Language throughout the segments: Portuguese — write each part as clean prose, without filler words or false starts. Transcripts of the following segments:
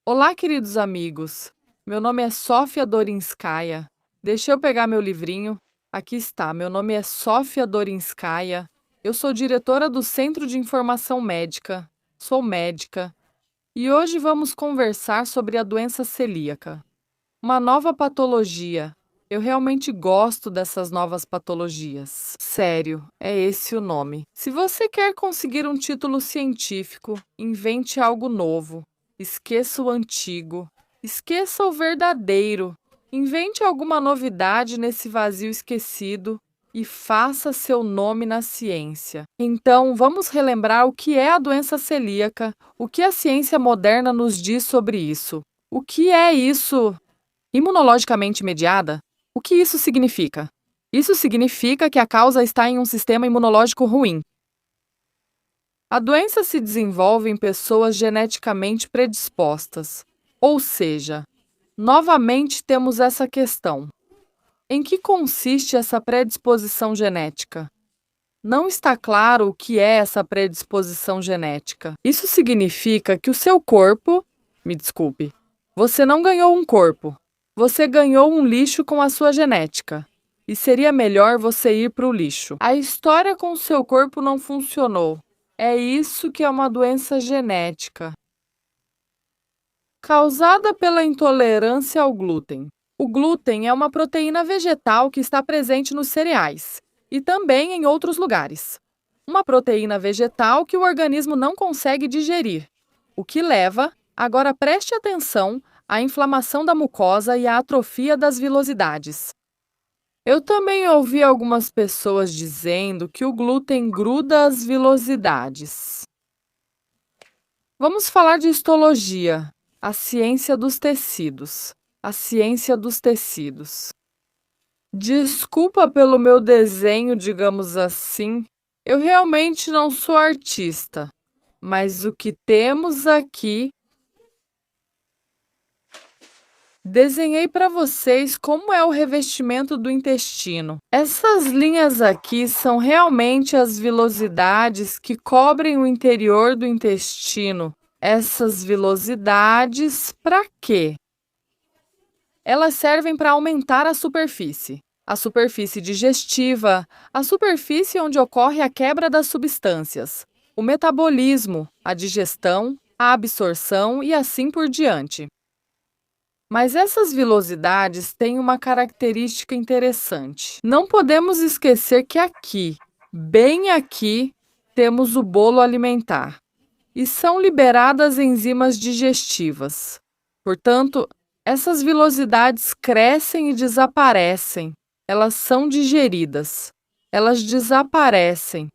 Olá, queridos amigos. Meu nome é Sofia Dorinskaya. Deixa eu pegar meu livrinho. Aqui está. Meu nome é Sofia Dorinskaya. Eu sou diretora do Centro de Informação Médica. Sou médica. E hoje vamos conversar sobre a doença celíaca. Uma nova patologia. Eu realmente gosto dessas novas patologias. Sério, é esse o nome. Se você quer conseguir um título científico, invente algo novo. Esqueça o antigo. Esqueça o verdadeiro. Invente alguma novidade nesse vazio esquecido e faça seu nome na ciência. Então, vamos relembrar o que é a doença celíaca, o que a ciência moderna nos diz sobre isso. O que é isso? Imunologicamente mediada? O que isso significa? Isso significa que a causa está em um sistema imunológico ruim. A doença se desenvolve em pessoas geneticamente predispostas, ou seja, novamente temos essa questão. Em que consiste essa predisposição genética? Não está claro o que é essa predisposição genética. Isso significa que o seu corpo, me desculpe, você não ganhou um corpo, você ganhou um lixo com a sua genética. E seria melhor você ir para o lixo. A história com o seu corpo não funcionou. É isso que é uma doença genética. Causada pela intolerância ao glúten. O glúten é uma proteína vegetal que está presente nos cereais e também em outros lugares. Uma proteína vegetal que o organismo não consegue digerir, o que leva, agora preste atenção, à inflamação da mucosa e à atrofia das vilosidades. Eu também ouvi algumas pessoas dizendo que o glúten gruda as vilosidades. Vamos falar de histologia, a ciência dos tecidos. A ciência dos tecidos. Desculpa pelo meu desenho, digamos assim. Eu realmente não sou artista, mas o que temos aqui. Desenhei para vocês como é o revestimento do intestino. Essas linhas aqui são realmente as vilosidades que cobrem o interior do intestino. Essas vilosidades, para quê? Elas servem para aumentar a superfície digestiva, a superfície onde ocorre a quebra das substâncias, o metabolismo, a digestão, a absorção e assim por diante. Mas essas vilosidades têm uma característica interessante. Não podemos esquecer que aqui, bem aqui, temos o bolo alimentar e são liberadas enzimas digestivas. Portanto, essas vilosidades crescem e desaparecem. Elas são digeridas. Elas desaparecem.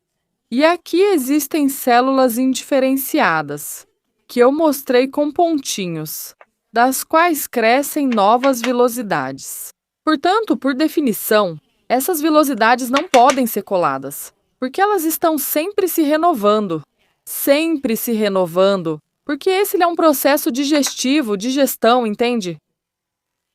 E aqui existem células indiferenciadas, que eu mostrei com pontinhos, das quais crescem novas vilosidades. Portanto, por definição, essas vilosidades não podem ser coladas, porque elas estão sempre se renovando, porque esse é um processo digestivo, digestão, entende?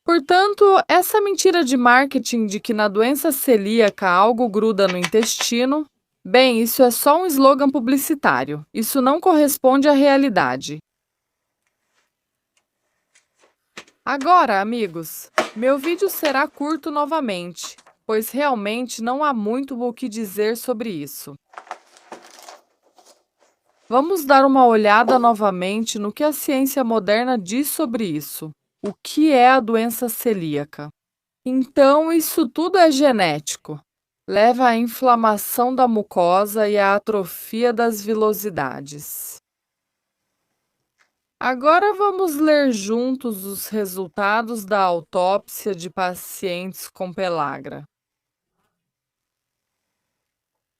Portanto, essa mentira de marketing de que na doença celíaca algo gruda no intestino, bem, isso é só um slogan publicitário. Isso não corresponde à realidade. Agora, amigos, meu vídeo será curto novamente, pois realmente não há muito o que dizer sobre isso. Vamos dar uma olhada novamente no que a ciência moderna diz sobre isso. O que é a doença celíaca? Então, isso tudo é genético. Leva à inflamação da mucosa e à atrofia das vilosidades. Agora vamos ler juntos os resultados da autópsia de pacientes com pellagra.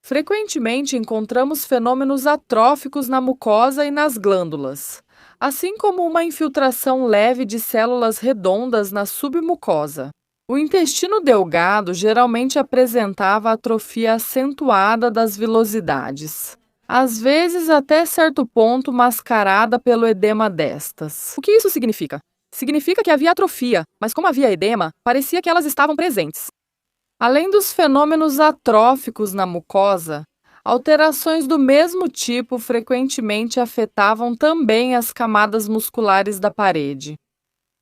Frequentemente encontramos fenômenos atróficos na mucosa e nas glândulas, assim como uma infiltração leve de células redondas na submucosa. O intestino delgado geralmente apresentava atrofia acentuada das vilosidades, às vezes até certo ponto mascarada pelo edema destas. O que isso significa? Significa que havia atrofia, mas como havia edema, parecia que elas estavam presentes. Além dos fenômenos atróficos na mucosa, Alterações do mesmo tipo frequentemente afetavam também as camadas musculares da parede.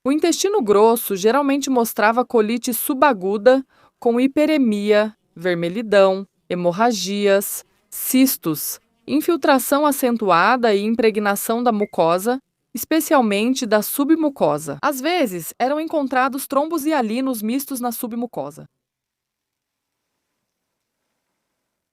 O intestino grosso geralmente mostrava colite subaguda com hiperemia, vermelhidão, hemorragias, cistos, infiltração acentuada e impregnação da mucosa, especialmente da submucosa. Às vezes, eram encontrados trombos hialinos mistos na submucosa.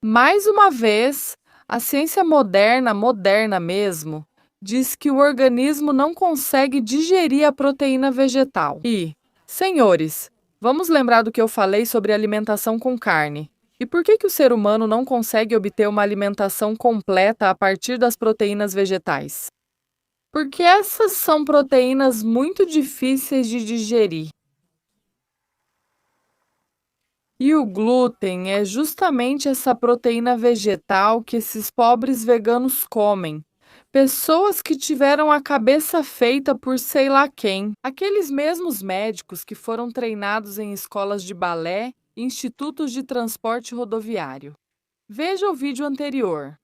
Mais uma vez, a ciência moderna mesmo, diz que o organismo não consegue digerir a proteína vegetal. E, senhores, vamos lembrar do que eu falei sobre alimentação com carne. E por que o ser humano não consegue obter uma alimentação completa a partir das proteínas vegetais? Porque essas são proteínas muito difíceis de digerir. E o glúten é justamente essa proteína vegetal que esses pobres veganos comem. Pessoas que tiveram a cabeça feita por sei lá quem. Aqueles mesmos médicos que foram treinados em escolas de balé e institutos de transporte rodoviário. Veja o vídeo anterior.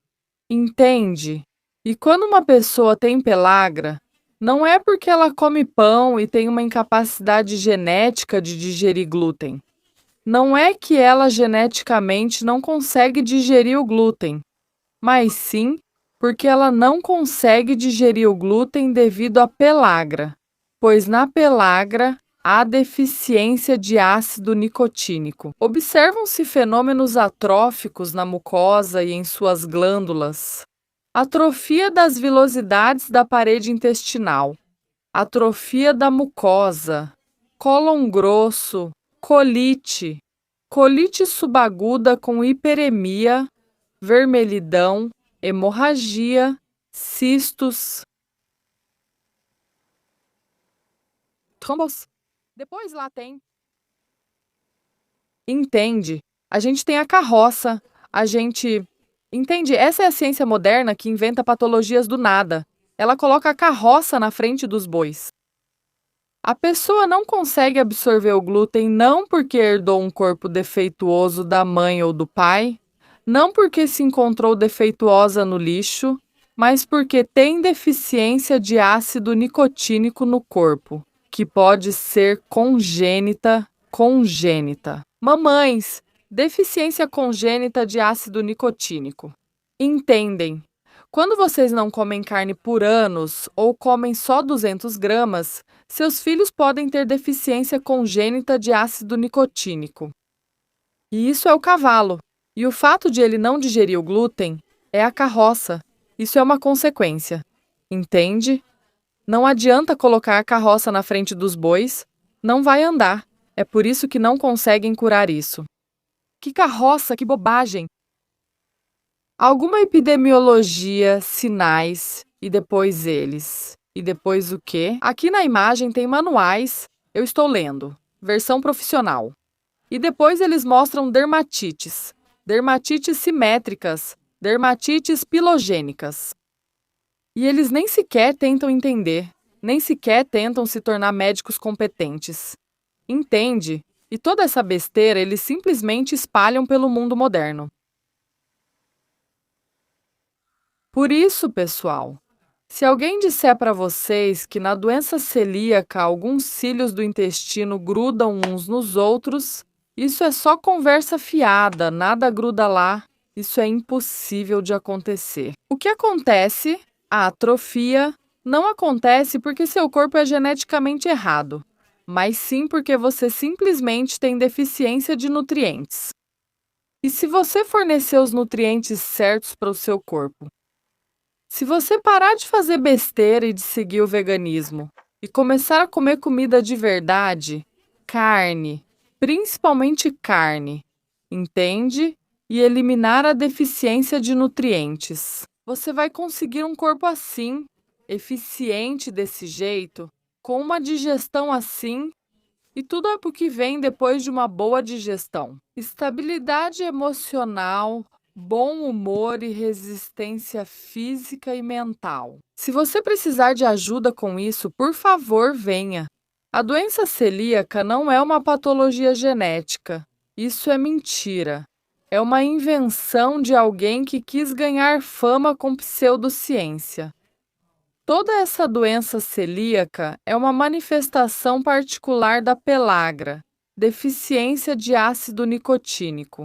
Entende? E quando uma pessoa tem pelagra, não é porque ela come pão e tem uma incapacidade genética de digerir glúten. Não é que ela geneticamente não consegue digerir o glúten, mas sim porque ela não consegue digerir o glúten devido à pelagra, pois na pelagra há deficiência de ácido nicotínico. Observam-se fenômenos atróficos na mucosa e em suas glândulas. Atrofia das vilosidades da parede intestinal, atrofia da mucosa, cólon grosso, colite, colite subaguda com hiperemia, vermelhidão, hemorragia, cistos, trombos. Depois lá tem. Entende? A gente tem a carroça, Entende? Essa é a ciência moderna que inventa patologias do nada. Ela coloca a carroça na frente dos bois. A pessoa não consegue absorver o glúten não porque herdou um corpo defeituoso da mãe ou do pai, não porque se encontrou defeituosa no lixo, mas porque tem deficiência de ácido nicotínico no corpo, que pode ser congênita. Mamães, deficiência congênita de ácido nicotínico. Entendem? Quando vocês não comem carne por anos ou comem só 200 gramas, seus filhos podem ter deficiência congênita de ácido nicotínico. E isso é o cavalo. E o fato de ele não digerir o glúten é a carroça. Isso é uma consequência. Entende? Não adianta colocar a carroça na frente dos bois, não vai andar. É por isso que não conseguem curar isso. Que carroça, que bobagem! Alguma epidemiologia, sinais, e depois eles. E depois o quê? Aqui na imagem tem manuais, eu estou lendo, versão profissional. E depois eles mostram dermatites, dermatites simétricas, dermatites pilogênicas. E eles nem sequer tentam entender, nem sequer tentam se tornar médicos competentes. Entende? E toda essa besteira eles simplesmente espalham pelo mundo moderno. Por isso, pessoal, se alguém disser para vocês que na doença celíaca alguns cílios do intestino grudam uns nos outros, isso é só conversa fiada, nada gruda lá, isso é impossível de acontecer. O que acontece, a atrofia, não acontece porque seu corpo é geneticamente errado, mas sim porque você simplesmente tem deficiência de nutrientes. E se você fornecer os nutrientes certos para o seu corpo, se você parar de fazer besteira e de seguir o veganismo e começar a comer comida de verdade, carne, principalmente carne, entende? E eliminar a deficiência de nutrientes, você vai conseguir um corpo assim, eficiente desse jeito, com uma digestão assim, e tudo é porque vem depois de uma boa digestão. Estabilidade emocional, bom humor e resistência física e mental. Se você precisar de ajuda com isso, por favor, venha. A doença celíaca não é uma patologia genética. Isso é mentira. É uma invenção de alguém que quis ganhar fama com pseudociência. Toda essa doença celíaca é uma manifestação particular da pellagra, deficiência de ácido nicotínico.